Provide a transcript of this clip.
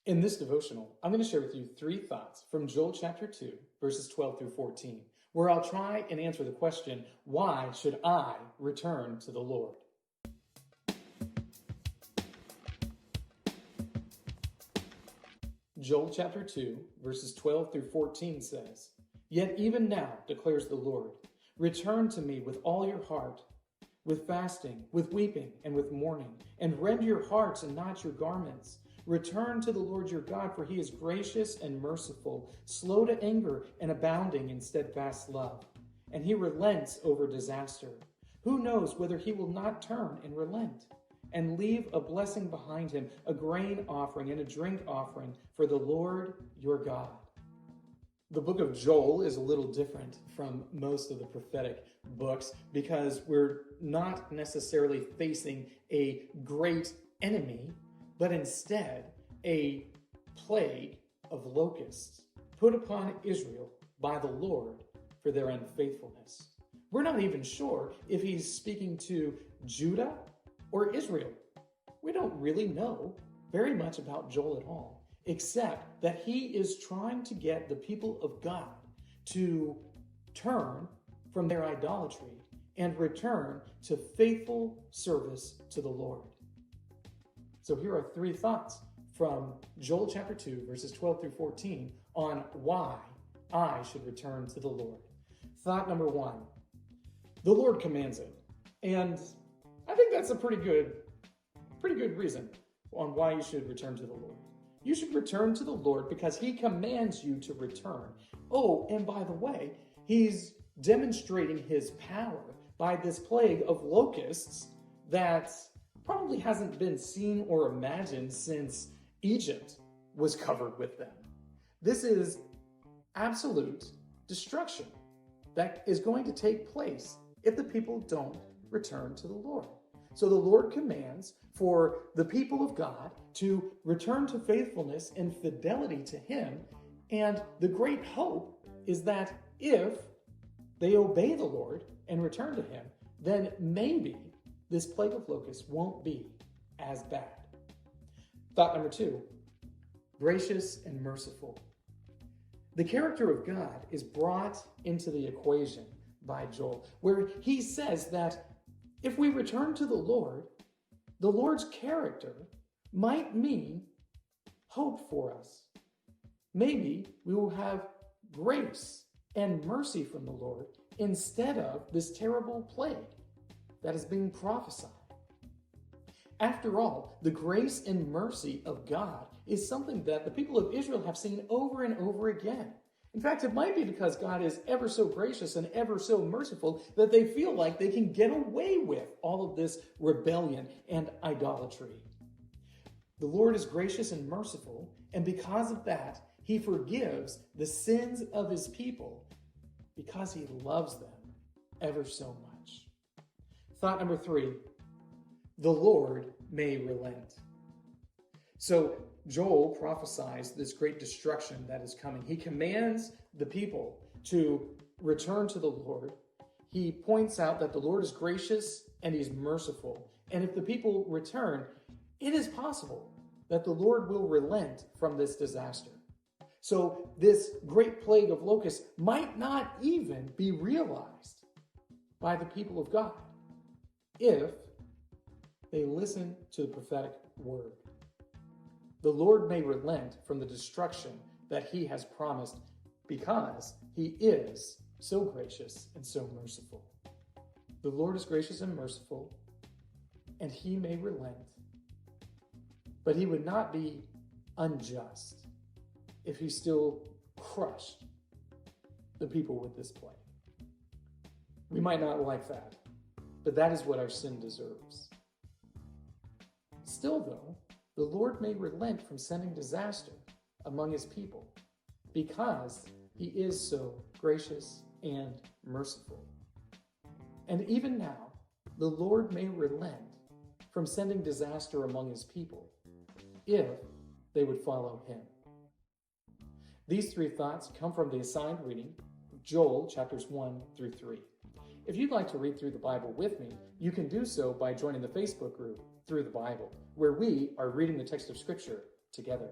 In this devotional, I'm going to share with you 3 thoughts from Joel chapter 2, verses 12 through 14, where I'll try and answer the question, why should I return to the Lord? Joel chapter 2, verses 12 through 14 says, "Yet even now, declares the Lord, return to me with all your heart, with fasting, with weeping, and with mourning, and rend your hearts and not your garments. Return to the Lord your God, for he is gracious and merciful, slow to anger and abounding in steadfast love. And he relents over disaster. Who knows whether he will not turn and relent and leave a blessing behind him, a grain offering and a drink offering for the Lord your God." The book of Joel is a little different from most of the prophetic books because we're not necessarily facing a great enemy, but instead a plague of locusts put upon Israel by the Lord for their unfaithfulness. We're not even sure if he's speaking to Judah or Israel. We don't really know very much about Joel at all, except that he is trying to get the people of God to turn from their idolatry and return to faithful service to the Lord. So here are 3 thoughts from Joel chapter 2, verses 12 through 14 on why I should return to the Lord. Thought number 1, the Lord commands it. And I think that's a pretty good reason on why you should return to the Lord. You should return to the Lord because he commands you to return. Oh, and by the way, he's demonstrating his power by this plague of locusts that probably hasn't been seen or imagined since Egypt was covered with them. This is absolute destruction that is going to take place if the people don't return to the Lord. So the Lord commands for the people of God to return to faithfulness and fidelity to him. And the great hope is that if they obey the Lord and return to him, then maybe this plague of locusts won't be as bad. Thought number 2, gracious and merciful. The character of God is brought into the equation by Joel, where he says that if we return to the Lord's character might mean hope for us. Maybe we will have grace and mercy from the Lord instead of this terrible plague that is being prophesied. After all, the grace and mercy of God is something that the people of Israel have seen over and over again. In fact, it might be because God is ever so gracious and ever so merciful that they feel like they can get away with all of this rebellion and idolatry. The Lord is gracious and merciful, and because of that, he forgives the sins of his people because he loves them ever so much. Thought number 3, the Lord may relent. So Joel prophesies this great destruction that is coming. He commands the people to return to the Lord. He points out that the Lord is gracious and he's merciful. And if the people return, it is possible that the Lord will relent from this disaster. So this great plague of locusts might not even be realized by the people of God if they listen to the prophetic word. The Lord may relent from the destruction that he has promised because he is so gracious and so merciful. The Lord is gracious and merciful, and he may relent, but he would not be unjust if he still crushed the people with this plague. We might not like that, but that is what our sin deserves. Still, though, the Lord may relent from sending disaster among his people because he is so gracious and merciful. And even now, the Lord may relent from sending disaster among his people if they would follow him. These 3 thoughts come from the assigned reading of Joel chapters 1 through 3. If you'd like to read through the Bible with me, you can do so by joining the Facebook group Through the Bible, where we are reading the text of Scripture together.